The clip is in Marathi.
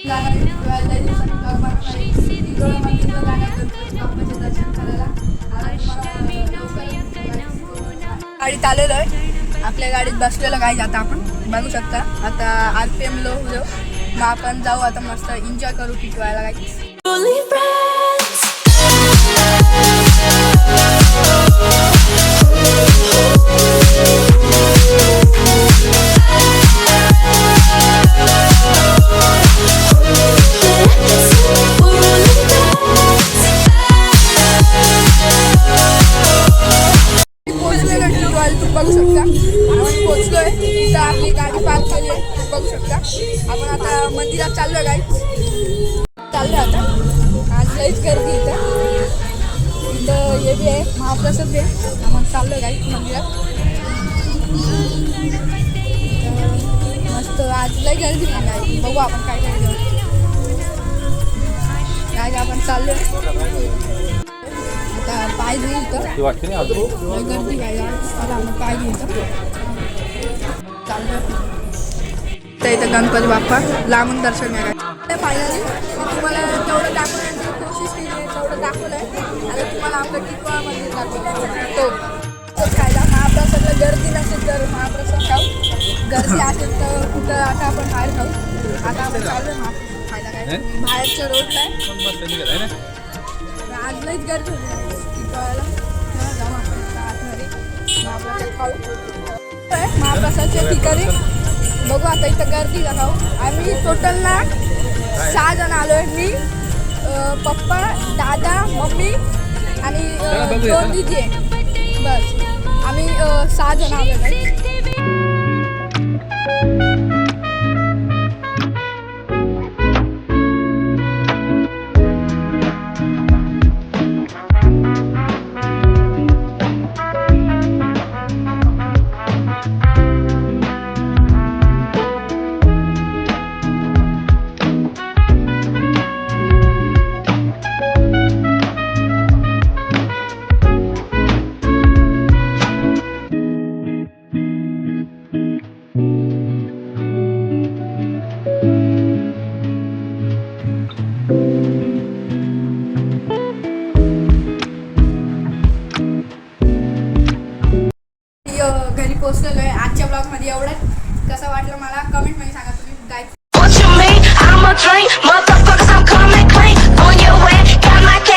गाडीत आलेलो आहे, आपल्या गाडीत बसलेलं काही आता आपण बघू शकता. आता RPM लो हो मग आपण जाऊ आता मस्त एन्जॉय करू टिटवाळ्याला काही. बघू शकता आपण पोहोचलोय, तिथं आपली गाडी पार्क केली आहे. बघू शकता आपण आता मंदिरात चाललोय गाईच. चाललोय आता, आज लईच गर्दी इथं हे बी आहे महाप्रसाद बी आहे. आपण चाललोय गाईच मंदिरात. मस्त आज लई गर्दी नाही, बघू आपण काय काय काय आपण चाललोय. आता पाय घेईल तर गर्दी काय आपण पाय घेईल चालू तर इथं गणपती बाप्पा लांबून दर्शन घ्यायला. फायनली तुम्हाला तेवढं दाखवण्याची कोशिश केली आहे, तेवढं दाखवलं आहे. आता तुम्हाला आपलं टिटवाळा मंदिर दाखवलं तो खायला. महाप्रसादला गर्दी नसेल तर महाप्रसाद खाऊ, गर्दी असेल तर कुठं आता आपण बाहेर खाऊ. आता आपण चालू महाप्रसाद खायला काय बाहेरच्या रोडला आहे. आज लईच गर्दी होती टिटवाळ्याला. जाऊ आपण आतमध्ये महाप्रसाद खाऊ. महाप्रसादच्या ठिकाणी बघू आता इथं गर्दी दाखवू. आम्ही टोटल ना 6 जण आलो आहे. मी पप्पा दादा मम्मी आणि 2 दीदी आहे. बस आम्ही 6 जण आलो आहे. घरी पोहोचलेलो आहे. आजच्या ब्लॉगमध्ये एवढंच. कसं वाटलं मला कमेंटमध्ये सांगा तुम्ही. गाईज